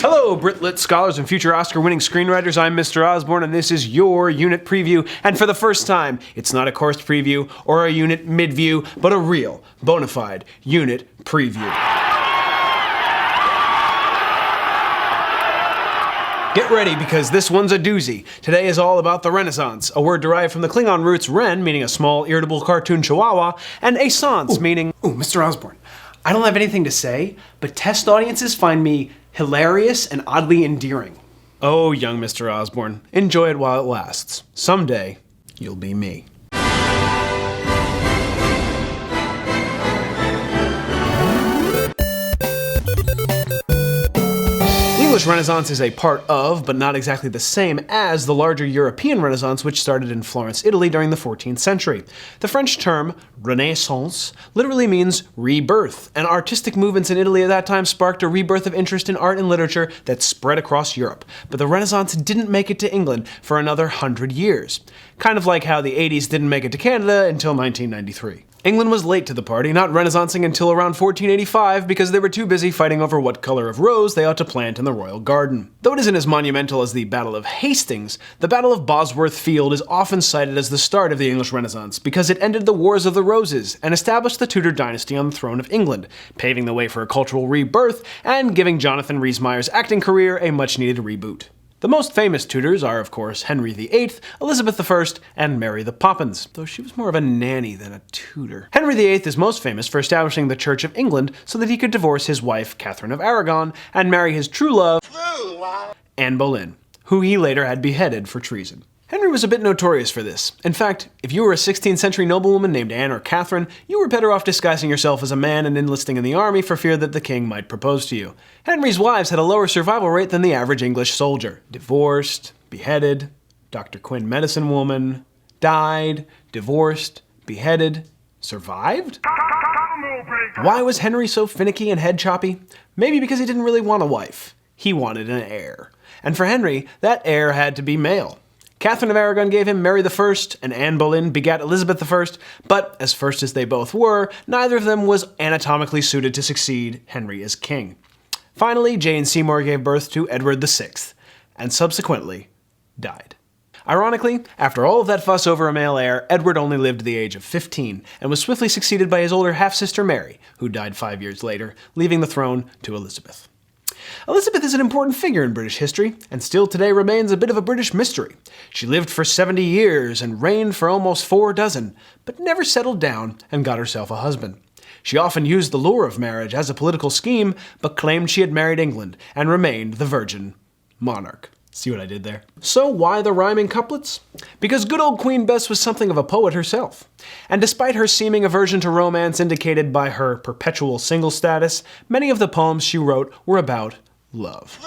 Hello, Brit-Lit scholars and future Oscar-winning screenwriters. I'm Mr. Osborne, and this is your unit preview. And for the first time, it's not a course preview or a unit mid-view, but a real, bona fide unit preview. Get ready, because this one's a doozy. Today is all about the Renaissance, a word derived from the Klingon roots ren, meaning a small, irritable cartoon chihuahua, and essence, meaning... Ooh, Mr. Osborne, I don't have anything to say, but test audiences find me hilarious and oddly endearing. Oh, young Mr. Osborne, enjoy it while it lasts. Someday, you'll be me. The English Renaissance is a part of, but not exactly the same as, the larger European Renaissance, which started in Florence, Italy during the 14th century. The French term Renaissance literally means rebirth, and artistic movements in Italy at that time sparked a rebirth of interest in art and literature that spread across Europe. But the Renaissance didn't make it to England for another 100 years. Kind of like how the 80s didn't make it to Canada until 1993. England was late to the party, not renaissancing until around 1485 because they were too busy fighting over what color of rose they ought to plant in the royal garden. Though it isn't as monumental as the Battle of Hastings, the Battle of Bosworth Field is often cited as the start of the English Renaissance because it ended the Wars of the Roses and established the Tudor dynasty on the throne of England, paving the way for a cultural rebirth and giving Jonathan Rhys-Meyer's acting career a much-needed reboot. The most famous Tudors are, of course, Henry VIII, Elizabeth I, and Mary the Poppins, though she was more of a nanny than a Tudor. Henry VIII is most famous for establishing the Church of England so that he could divorce his wife, Catherine of Aragon, and marry his true love, Anne Boleyn, who he later had beheaded for treason. Henry was a bit notorious for this. In fact, if you were a 16th century noblewoman named Anne or Catherine, you were better off disguising yourself as a man and enlisting in the army for fear that the king might propose to you. Henry's wives had a lower survival rate than the average English soldier. Divorced, beheaded, Dr. Quinn medicine woman, died, divorced, beheaded, survived? Why was Henry so finicky and head choppy? Maybe because he didn't really want a wife. He wanted an heir. And for Henry, that heir had to be male. Catherine of Aragon gave him Mary I, and Anne Boleyn begat Elizabeth I, but as first as they both were, neither of them was anatomically suited to succeed Henry as king. Finally, Jane Seymour gave birth to Edward VI, and subsequently died. Ironically, after all of that fuss over a male heir, Edward only lived to the age of 15, and was swiftly succeeded by his older half-sister Mary, who died 5 years later, leaving the throne to Elizabeth. Elizabeth is an important figure in British history, and still today remains a bit of a British mystery. She lived for 70 years and reigned for almost 4 dozen, but never settled down and got herself a husband. She often used the lure of marriage as a political scheme, but claimed she had married England and remained the virgin monarch. See what I did there? So why the rhyming couplets? Because good old Queen Bess was something of a poet herself. And despite her seeming aversion to romance indicated by her perpetual single status, many of the poems she wrote were about love.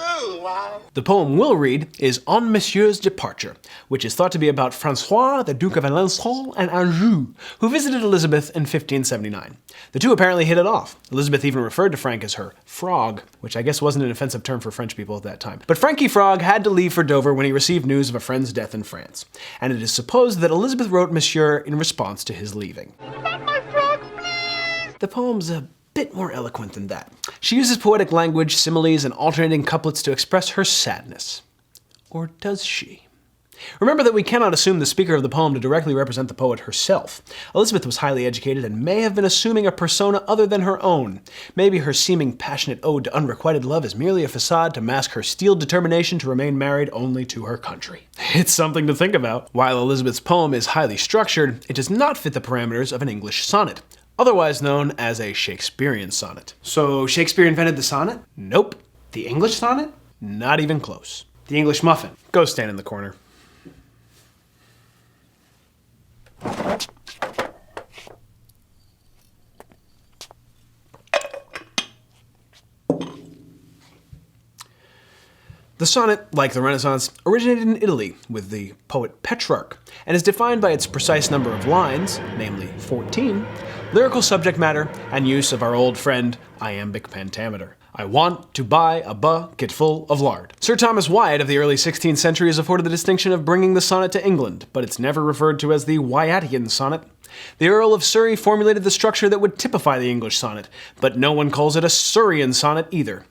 The poem we'll read is On Monsieurs Departure, which is thought to be about Francois, the Duke of Alençon and Anjou, who visited Elizabeth in 1579. The two apparently hit it off. Elizabeth even referred to Frank as her frog, which I guess wasn't an offensive term for French people at that time. But Frankie Frog had to leave for Dover when he received news of a friend's death in France, and it is supposed that Elizabeth wrote Monsieur in response to his leaving. Not my frog, please! The poem's a bit more eloquent than that. She uses poetic language, similes, and alternating couplets to express her sadness. Or does she? Remember that we cannot assume the speaker of the poem to directly represent the poet herself. Elizabeth was highly educated and may have been assuming a persona other than her own. Maybe her seeming passionate ode to unrequited love is merely a facade to mask her steeled determination to remain married only to her country. It's something to think about. While Elizabeth's poem is highly structured, it does not fit the parameters of an English sonnet, otherwise known as a Shakespearean sonnet. So Shakespeare invented the sonnet? Nope. The English sonnet? Not even close. The English muffin? Go stand in the corner. The sonnet, like the Renaissance, originated in Italy with the poet Petrarch, and is defined by its precise number of lines, namely 14, lyrical subject matter, and use of our old friend, iambic pentameter. I want to buy a bucket full of lard. Sir Thomas Wyatt of the early 16th century is afforded the distinction of bringing the sonnet to England, but it's never referred to as the Wyattian sonnet. The Earl of Surrey formulated the structure that would typify the English sonnet, but no one calls it a Surreyan sonnet either.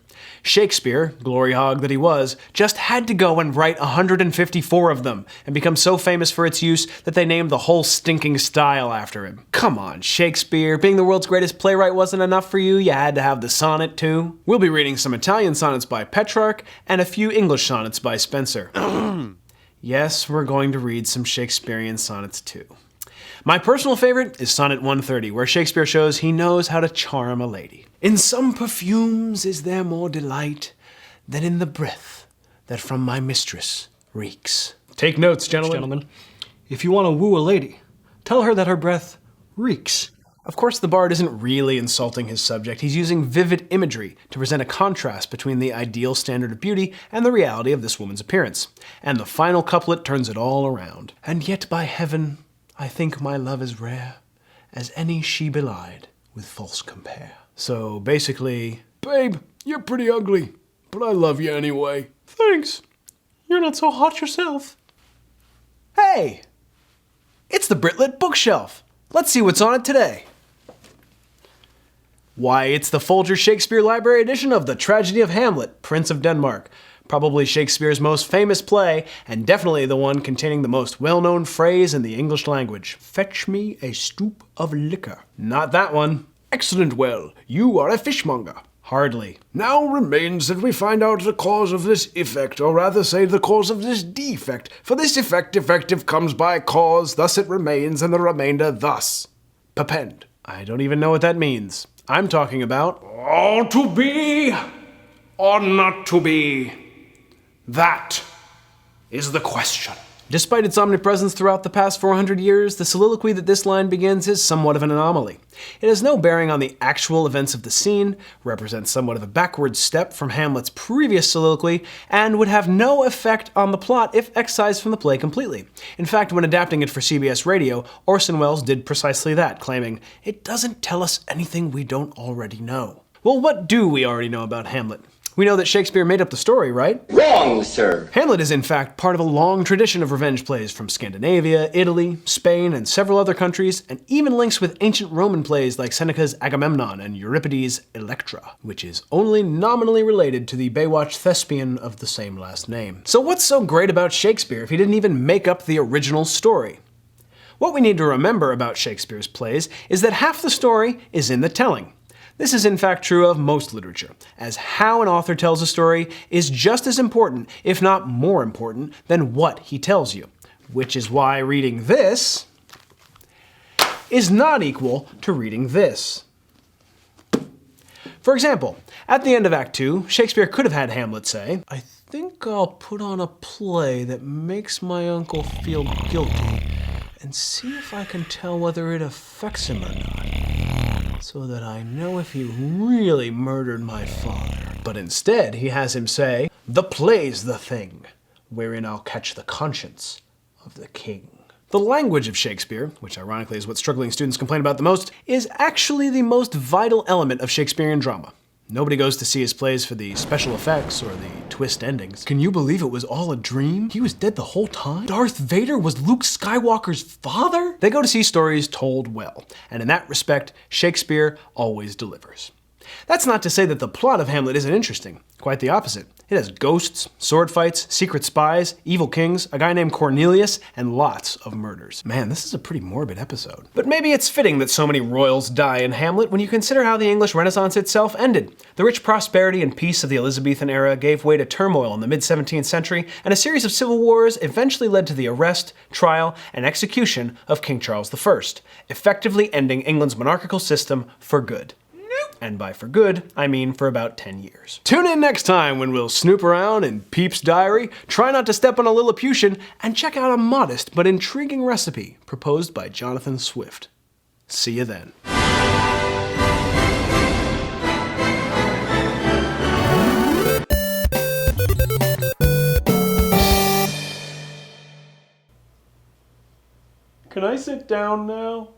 Shakespeare, glory hog that he was, just had to go and write 154 of them and become so famous for its use that they named the whole stinking style after him. Come on, Shakespeare, being the world's greatest playwright wasn't enough for you? You had to have the sonnet too? We'll be reading some Italian sonnets by Petrarch and a few English sonnets by Spenser. Yes, we're going to read some Shakespearean sonnets too. My personal favorite is Sonnet 130, where Shakespeare shows he knows how to charm a lady. In some perfumes is there more delight than in the breath that from my mistress reeks. Take notes, gentlemen. If you want to woo a lady, tell her that her breath reeks. Of course, the bard isn't really insulting his subject. He's using vivid imagery to present a contrast between the ideal standard of beauty and the reality of this woman's appearance. And the final couplet turns it all around. And yet by heaven, I think my love as rare as any she belied with false compare. So basically, babe, you're pretty ugly, but I love you anyway. Thanks. You're not so hot yourself. Hey, it's the Britlit bookshelf. Let's see what's on it today. Why, it's the Folger Shakespeare Library edition of The Tragedy of Hamlet, Prince of Denmark. Probably Shakespeare's most famous play, and definitely the one containing the most well-known phrase in the English language. Fetch me a stoup of liquor. Not that one. Excellent well, you are a fishmonger. Hardly. Now remains that we find out the cause of this effect, or rather say the cause of this defect. For this effect effective comes by cause, thus it remains, and the remainder thus. Perpend. I don't even know what that means. I'm talking about all to be or not to be. That is the question. Despite its omnipresence throughout the past 400 years, the soliloquy that this line begins is somewhat of an anomaly. It has no bearing on the actual events of the scene, represents somewhat of a backward step from Hamlet's previous soliloquy, and would have no effect on the plot if excised from the play completely. In fact, when adapting it for CBS Radio, Orson Welles did precisely that, claiming, "It doesn't tell us anything we don't already know." Well, what do we already know about Hamlet? We know that Shakespeare made up the story, right? Wrong, sir. Hamlet is in fact part of a long tradition of revenge plays from Scandinavia, Italy, Spain, and several other countries, and even links with ancient Roman plays like Seneca's Agamemnon and Euripides' Electra, which is only nominally related to the Baywatch thespian of the same last name. So what's so great about Shakespeare if he didn't even make up the original story? What we need to remember about Shakespeare's plays is that half the story is in the telling. This is in fact true of most literature, as how an author tells a story is just as important, if not more important, than what he tells you. Which is why reading this is not equal to reading this. For example, at the end of Act 2, Shakespeare could have had Hamlet say, "I think I'll put on a play that makes my uncle feel guilty and see if I can tell whether it affects him or not, so that I know if he really murdered my father." But instead, he has him say, "The play's the thing, wherein I'll catch the conscience of the king." The language of Shakespeare, which ironically is what struggling students complain about the most, is actually the most vital element of Shakespearean drama. Nobody goes to see his plays for the special effects or the twist endings. Can you believe it was all a dream? He was dead the whole time? Darth Vader was Luke Skywalker's father? They go to see stories told well, and in that respect, Shakespeare always delivers. That's not to say that the plot of Hamlet isn't interesting. Quite the opposite. It has ghosts, sword fights, secret spies, evil kings, a guy named Cornelius, and lots of murders. Man, this is a pretty morbid episode. But maybe it's fitting that so many royals die in Hamlet when you consider how the English Renaissance itself ended. The rich prosperity and peace of the Elizabethan era gave way to turmoil in the mid-17th century, and a series of civil wars eventually led to the arrest, trial, and execution of King Charles I, effectively ending England's monarchical system for good. And by for good, I mean for about 10 years. Tune in next time when we'll snoop around in Pepys' diary, try not to step on a Lilliputian, and check out a modest but intriguing recipe proposed by Jonathan Swift. See you then. Can I sit down now?